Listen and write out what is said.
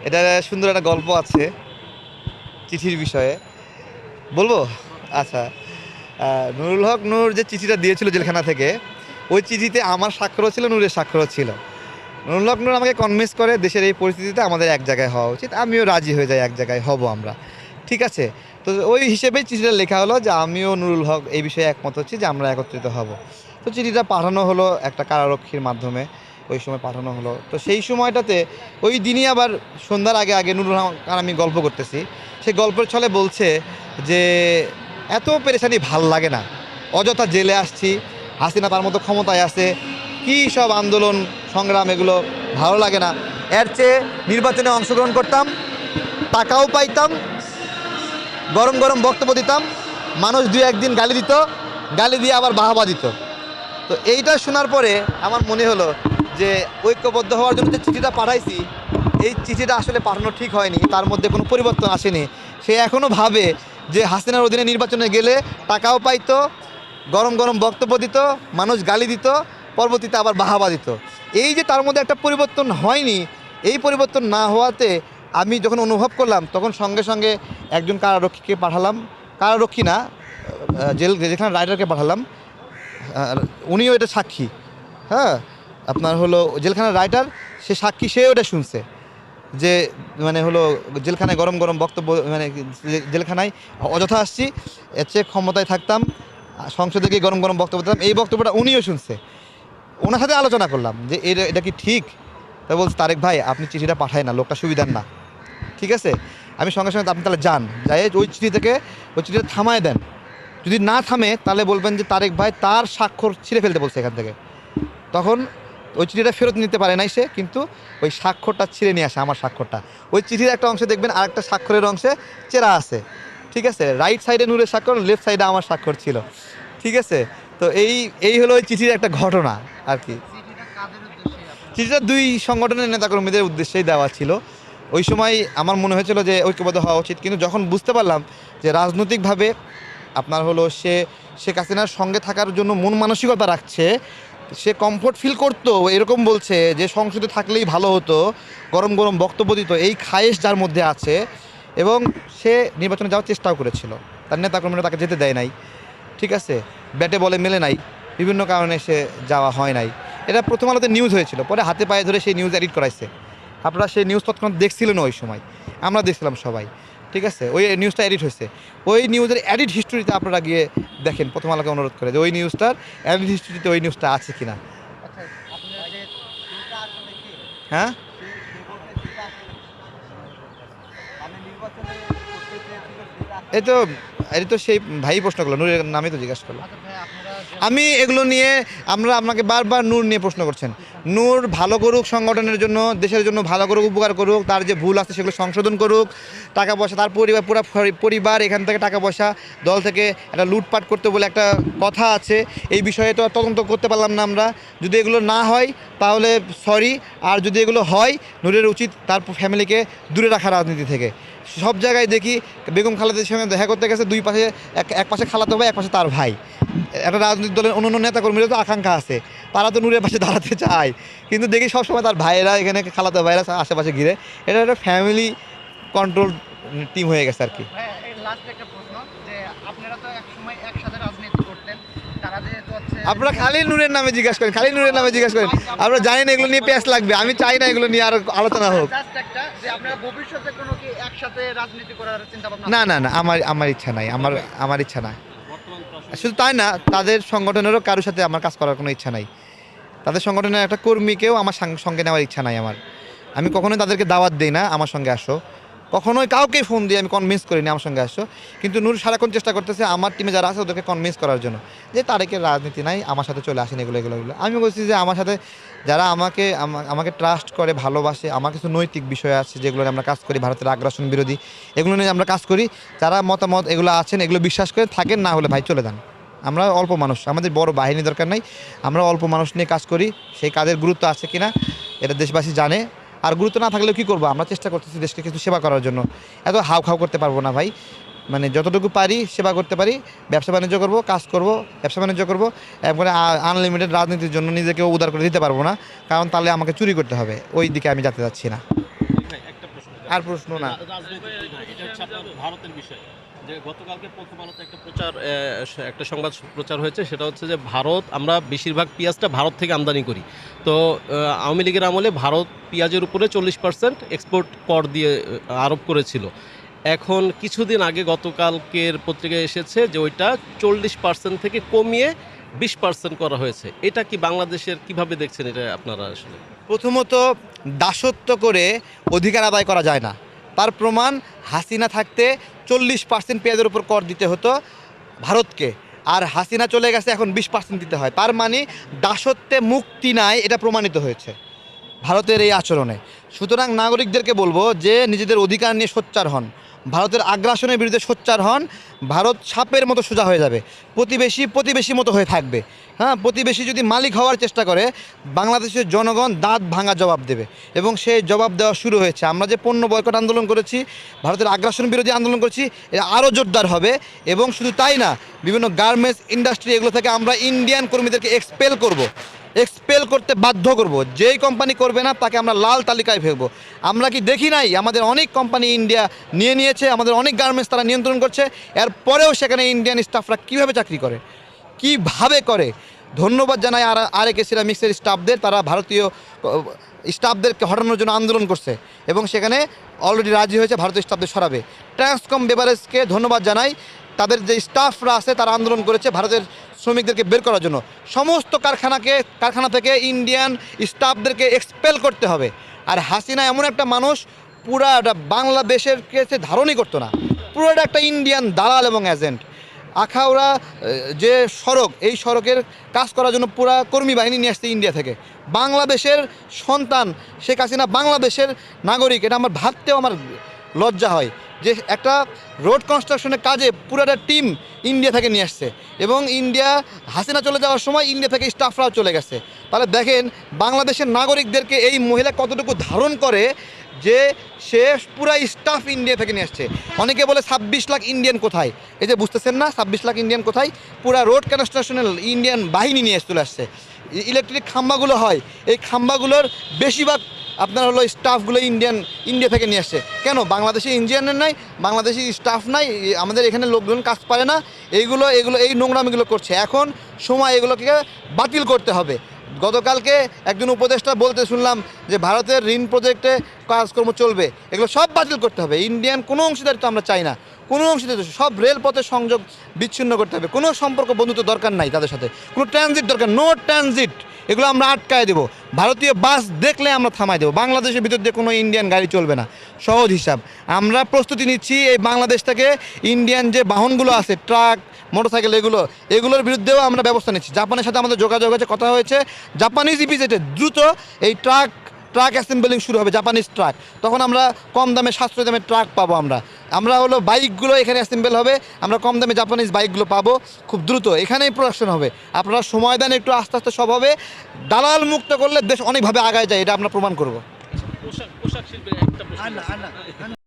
এটা সুন্দর একটা গল্প আছে চিঠির বিষয়ে, বলবো? আচ্ছা, নুরুল হক নূর যে চিঠিটা দিয়েছিল জেলখানা থেকে, ওই চিঠিতে আমার স্বাক্ষরও ছিল, নূরের স্বাক্ষরও ছিল। নুরুল হক নূর আমাকে কনভিন্স করে দেশের এই পরিস্থিতিতে আমাদের এক জায়গায় হওয়া উচিত, আমিও রাজি হয়ে যাই, এক জায়গায় হব আমরা। ঠিক আছে, তো ওই হিসেবেই চিঠিটা লেখা হলো যে আমিও নুরুল হক এই বিষয়ে একমত হচ্ছি যে আমরা একত্রিত হব। তো চিঠিটা পাঠানো হলো একটা কারারক্ষীর মাধ্যমে, ওই সময় পাঠানো হলো। তো সেই সময়টাতে ওই দিনই আবার সন্ধ্যার আগে আগে নুরুল হক আর আমি গল্প করতেছি, সেই গল্পের ছলে বলছে যে এত পেরেশানি ভাল লাগে না, অযথা জেলে আসছি, হাসিনা তার মতো ক্ষমতায় আছে, কী সব আন্দোলন সংগ্রাম, এগুলো ভালো লাগে না। এর চেয়ে নির্বাচনে অংশগ্রহণ করতাম, টাকাও পাইতাম, গরম গরম বক্তব্য দিতাম, মানুষ দুই একদিন গালি দিত, গালি দিয়ে আবার বাহাবা দিত। তো এইটা শোনার পরে আমার মনে হলো যে ঐক্যবদ্ধ হওয়ার জন্য যে চিঠিটা পাঠাইছি, এই চিঠিটা আসলে পাঠানো ঠিক হয়নি, তার মধ্যে কোনো পরিবর্তন আসেনি। সে এখনও ভাবে যে হাসিনার অধীনে নির্বাচনে গেলে টাকাও পাইতো, গরম গরম বক্তব্য দিত, মানুষ গালি দিত, পরবর্তীতে আবার বাহাবা দিত। এই যে তার মধ্যে একটা পরিবর্তন হয়নি, এই পরিবর্তন না হওয়াতে আমি যখন অনুভব করলাম, তখন সঙ্গে সঙ্গে একজন কারারক্ষীকে পাঠালাম, কারারক্ষী না, যেখানে রাইডারকে পাঠালাম। উনিও এটা সাক্ষী। হ্যাঁ, আপনার হলো জেলখানার রাইটার, সে সাক্ষী, সেও এটা শুনছে যে মানে হলো জেলখানায় গরম গরম বক্তব্য, মানে জেলখানায় অযথা আসছি, এর চেয়ে ক্ষমতায় থাকতাম, সংসদে গিয়ে গরম গরম বক্তব্য দিতাম, এই বক্তব্যটা উনিও শুনছে। ওনার সাথে আলোচনা করলাম যে এটা এটা কি ঠিক। তা বলছে, তারেক ভাই আপনি চিঠিটা পাঠায় না, লোকটা সুবিধার না। ঠিক আছে, আমি সঙ্গে সঙ্গে আপনি তাহলে যান, যাই ওই চিঠি থেকে ওই চিঠিটা থামায় দেন, যদি না থামে তাহলে বলবেন যে তারেক ভাই তার স্বাক্ষর ছিঁড়ে ফেলতে বলছে এখান থেকে। তখন ওই চিঠিটা ফেরত নিতে পারে নাই সে, কিন্তু ওই স্বাক্ষরটা ছিঁড়ে নিয়ে আসে, আমার স্বাক্ষরটা। ওই চিঠির একটা অংশে দেখবেন আরেকটা স্বাক্ষরের অংশে চেরা আছে। ঠিক আছে, রাইট সাইডে নূরের স্বাক্ষর, লেফট সাইডে আমার স্বাক্ষর ছিল। ঠিক আছে, তো এই এই হলো ওই চিঠির একটা ঘটনা আর কি। চিঠিটা দুই সংগঠনের নেতাকর্মীদের উদ্দেশ্যেই দেওয়া ছিল। ওই সময় আমার মনে হয়েছিল যে ঐক্যবদ্ধ হওয়া উচিত, কিন্তু যখন বুঝতে পারলাম যে রাজনৈতিকভাবে আপনার হলো সে শেখ হাসিনার সঙ্গে থাকার জন্য মন মানসিকতা রাখছে, সে কমফোর্ট ফিল করতো, এরকম বলছে যে সংসদে থাকলেই ভালো হতো, গরম গরম বক্তব্য দিত, এই খায়েশ যার মধ্যে আছে, এবং সে নির্বাচনে যাওয়ার চেষ্টাও করেছিল, তার নেতাকর্মীরা তাকে যেতে দেয় নাই। ঠিক আছে, ব্যাটে বলে মেলে নাই, বিভিন্ন কারণে সে যাওয়া হয় নাই। এটা প্রথম আলোতে নিউজ হয়েছিল, পরে হাতে পায়ে ধরে সেই নিউজ এডিট করাইছে। আপনারা সেই নিউজ তৎক্ষণাৎ দেখছিলেন ওই সময়, আমরা দেখছিলাম সবাই। ঠিক আছে, ওই নিউজটা এডিট হয়েছে, ওই নিউজের এডিট হিস্টোরিতে আপনারা গিয়ে দেখেন, প্রথম আলোকে অনুরোধ করে যে ওই নিউজটার এডিট হিস্টোরিতে ওই নিউজটা আছে কিনা। হ্যাঁ, এই তো, এই তো সেই ভাই প্রশ্ন করলো, নূরের নামে তো জিজ্ঞাসা করলো। আমি এগুলো নিয়ে, আমরা আপনাকে বারবার নূর নিয়ে প্রশ্ন করছেন, নূর ভালো করুক সংগঠনের জন্য, দেশের জন্য ভালো করুক, উপকার করুক, তার যে ভুল আছে সেগুলো সংশোধন করুক, টাকা পয়সা তার পরিবার, পুরো পরিবার এখান থেকে টাকা পয়সা দল থেকে একটা লুটপাট করতে বলে একটা কথা আছে, এই বিষয়ে তো আর তদন্ত করতে পারলাম না আমরা। যদি এগুলো না হয় তাহলে সরি, আর যদি এগুলো হয় নূরের উচিত তার ফ্যামিলিকে দূরে রাখা রাজনীতি থেকে। সব জায়গায় দেখি বেগম খালেদার সঙ্গে দেখা করতে গেছে, দুই পাশে এক পাশে খালাতো ভাই, এক পাশে তার ভাই। একটা রাজনৈতিক দলের অন্য অন্য নেতাকর্মীরা তো আকাঙ্ক্ষা আছে, তারা তো নূরের পাশে দাঁড়াতে চায়, কিন্তু দেখি সবসময় তার ভাইয়েরা এখানে, খালাতো ভাইয়েরা আশেপাশে ঘিরে। এটা একটা ফ্যামিলি কন্ট্রোল টিম হয়ে গেছে আর কি। আপনারা খালি নূরের নামে জিজ্ঞাসা করেন, খালি নূরের নামে জিজ্ঞাসা করেন, আপনারা জানেন এগুলো নিয়ে পেঁয়াজ লাগবে, আমি চাই না এগুলো নিয়ে আর আলোচনা হোক। না না না, আমার ইচ্ছা নাই, আমার ইচ্ছা নাই। শুধু তাই না, তাদের সংগঠনেরও কারোর সাথে আমার কাজ করার কোনো ইচ্ছা নাই, তাদের সংগঠনের একটা কর্মীকেও আমার সঙ্গে নেওয়ার ইচ্ছা নাই আমার। আমি কখনোই তাদেরকে দাওয়াত দিই না আমার সঙ্গে আসো, কখনোই কাউকে ফোন দিয়ে আমি কনভিন্স করিনি আমার সঙ্গে আসো। কিন্তু নূর সারাক্ষণ চেষ্টা করতেছে আমার টিমে যারা আছে ওদেরকে কনভিন্স করার জন্য যে তারেকের রাজনীতি নাই, আমার সাথে চলে আসেন, এগুলো এগুলো এগুলো। আমি বলছি যে আমার সাথে যারা আমাকে ট্রাস্ট করে, ভালোবাসে, আমার কিছু নৈতিক বিষয় আছে যেগুলো নিয়ে আমরা কাজ করি, ভারতের আগ্রাসন বিরোধী, এগুলো নিয়ে আমরা কাজ করি, যারা মতামত এগুলো আছেন, এগুলো বিশ্বাস করে থাকেন, না হলে ভাই চলে যান। আমরা অল্প মানুষ, আমাদের বড় বাহিনী দরকার নাই, আমরা অল্প মানুষ নিয়ে কাজ করি, সেই কাজের গুরুত্ব আছে কিনা এটা দেশবাসী জানে। আর গুরুত্ব না থাকলেও কী করবো, আমরা চেষ্টা করতেছি দেশকে কিছু সেবা করার জন্য, এত হাউ খাও করতে পারবো না ভাই, মানে যতটুকু পারি সেবা করতে পারি, ব্যবসা বাণিজ্য করবো, কাজ করব, ব্যবসা বাণিজ্য করবো, একবারে আনলিমিটেড রাজনীতির জন্য নিজেকেও উদার করে দিতে পারবো না, কারণ তাহলে আমাকে চুরি করতে হবে, ওই দিকে আমি যেতে যাচ্ছি না। আর প্রশ্ন না। রাজনৈতিক না, এটা হচ্ছে আপনার ভারতের বিষয়। যে গতকালকে প্রথম আলোতে একটা প্রচার একটা সংবাদ প্রচার হয়েছে, সেটা হচ্ছে যে ভারত, আমরা বেশিরভাগ পেঁয়াজটা ভারত থেকে আমদানি করি। তো আওয়ামী লীগের আমলে ভারত পেঁয়াজের উপরে 40% এক্সপোর্ট কর দিয়ে আরোপ করেছিল। এখন কিছুদিন আগে গতকালকের পত্রিকায় এসেছে যে ওইটা 40% থেকে কমিয়ে 20% করা হয়েছে। এটা কি বাংলাদেশের, কিভাবে দেখছেন এটা আপনারা আসলে? প্রথমত, দাসত্ব করে অধিকার আদায় করা যায় না। তার প্রমাণ, হাসিনা থাকতে 40% পেঁয়াজের উপর কর দিতে হতো ভারতকে, আর হাসিনা চলে গেছে, এখন 20% দিতে হয়। তার মানে দাসত্বে মুক্তি নাই, এটা প্রমাণিত হয়েছে ভারতের এই আচরণে। সুতরাং নাগরিকদেরকে বলবো যে নিজেদের অধিকার নিয়ে সোচ্চার হন, ভারতের আগ্রাসনের বিরুদ্ধে সোচ্চার হন। ভারত সাপের মতো সোজা হয়ে যাবে, প্রতিবেশী প্রতিবেশী মতো হয়ে থাকবে। হ্যাঁ, প্রতিবেশী যদি মালিক হওয়ার চেষ্টা করে, বাংলাদেশের জনগণ দাঁত ভাঙা জবাব দেবে, এবং সেই জবাব দেওয়া শুরু হয়েছে। আমরা যে পণ্য বয়কট আন্দোলন করেছি, ভারতের আগ্রাসন বিরোধী আন্দোলন করেছি, এটা আরও জোরদার হবে। এবং শুধু তাই না, বিভিন্ন গার্মেন্টস ইন্ডাস্ট্রি এগুলো থেকে আমরা ইন্ডিয়ান কর্মীদেরকে এক্সপেল করতে বাধ্য করব। যেই কোম্পানি করবে না তাকে আমরা লাল তালিকায় ফেলবো। আমরা কি দেখি নাই আমাদের অনেক কোম্পানি ইন্ডিয়া নিয়েছে, আমাদের অনেক গার্মেন্টস তারা নিয়ন্ত্রণ করছে, এরপরেও সেখানে ইন্ডিয়ান স্টাফরা কীভাবে চাকরি করে, কিভাবে করে। ধন্যবাদ জানাই আরেকে সিরামিক্সের স্টাফদের, তারা ভারতীয় স্টাফদেরকে হটানোর জন্য আন্দোলন করছে এবং সেখানে অলরেডি রাজি হয়েছে ভারতীয় স্টাফদের সরাবে। ট্রান্সকম বেভারেজকে ধন্যবাদ জানাই, তাদের যে স্টাফরা আছে তারা আন্দোলন করেছে ভারতের শ্রমিকদেরকে বের করার জন্য। সমস্ত কারখানা থেকে ইন্ডিয়ান স্টাফদেরকে এক্সপেল করতে হবে। আর হাসিনা এমন একটা মানুষ, পুরাটা বাংলাদেশের কাছে ধারণই করতো না, পুরোটা একটা ইন্ডিয়ান দালাল এবং এজেন্ট। আখাউড়া যে সড়ক, এই সড়কের কাজ করার জন্য পুরা কর্মী বাহিনী নিয়ে আসছে ইন্ডিয়া থেকে। বাংলাদেশের সন্তান শেখ হাসিনা বাংলাদেশের নাগরিক, এটা আমার ভাবতেও আমার লজ্জা হয় যে একটা রোড কনস্ট্রাকশনের কাজে পুরাটা টিম ইন্ডিয়া থেকে নিয়ে আসছে, এবং ইন্ডিয়া হাসিনা চলে যাওয়ার সময় ইন্ডিয়া থেকে স্টাফরাও চলে গেছে। তাহলে দেখেন বাংলাদেশের নাগরিকদেরকে এই মহিলা কতটুকু ধারণ করে, যে সে পুরা স্টাফ ইন্ডিয়া থেকে নিয়ে আসছে। অনেকে বলে 26 লাখ ইন্ডিয়ান কোথায়, এই যে বুঝতেছেন না 26 লাখ ইন্ডিয়ান কোথায়, পুরা রোড কনস্ট্রাকশনের ইন্ডিয়ান বাহিনী নিয়ে চলে আসছে। ইলেকট্রিক খাম্বাগুলো হয়, এই খাম্বাগুলোর বেশিরভাগ আপনার হলো স্টাফগুলো ইন্ডিয়া থেকে নিয়ে আসছে। কেন বাংলাদেশি ইঞ্জিনিয়ার নাই, বাংলাদেশি স্টাফ নাই, আমাদের এখানে লোকজন কাজ পারে না, এই নোংরামিগুলো করছে। এখন সময় এগুলোকে বাতিল করতে হবে। গতকালকে একজন উপদেষ্টা বলতে শুনলাম যে ভারতের ঋণ প্রজেক্টে কাজকর্ম চলবে, এগুলো সব বাতিল করতে হবে। ইন্ডিয়ান কোনো অংশীদারিত্ব আমরা চাই না, কোনো অংশীদারিত্ব, সব রেলপথের সংযোগ বিচ্ছিন্ন করতে হবে। কোনো সম্পর্ক বন্ধুত্ব দরকার নাই তাদের সাথে, কোনো ট্রানজিট দরকার, নো ট্রানজিট, এগুলো আমরা আটকায় দেবো। ভারতীয় বাস দেখলে আমরা থামাই দেবো, বাংলাদেশের ভিতর দিয়ে কোনো ইন্ডিয়ান গাড়ি চলবে না। সহজ হিসাব, আমরা প্রস্তুতি নিচ্ছি এই বাংলাদেশ থেকে ইন্ডিয়ান যে বাহনগুলো আছে, ট্রাক, মোটরসাইকেল, এগুলোর বিরুদ্ধেও আমরা ব্যবস্থা নিচ্ছি। জাপানের সাথে আমাদের যোগাযোগ হয়েছে, কথা হয়েছে, জাপানিজ ইপিজেটে দ্রুত এই ট্রাক অ্যাসেম্বলিং শুরু হবে, জাপানিজ ট্রাক। তখন আমরা কম দামে, সাশ্রয় দামে ট্রাক পাবো। আমরা হলো বাইকগুলো এখানে অ্যাসেম্বল হবে, আমরা কম দামে জাপানিজ বাইকগুলো পাবো খুব দ্রুত, এখানেই প্রোডাকশন হবে। আপনারা সময় দেন একটু, আস্তে আস্তে সব হবে। দালাল মুক্ত করলে দেশ অনেকভাবে আগায় যায়, এটা আমরা প্রমাণ করবো। পোশাক শিল্পের একটা প্রশ্ন।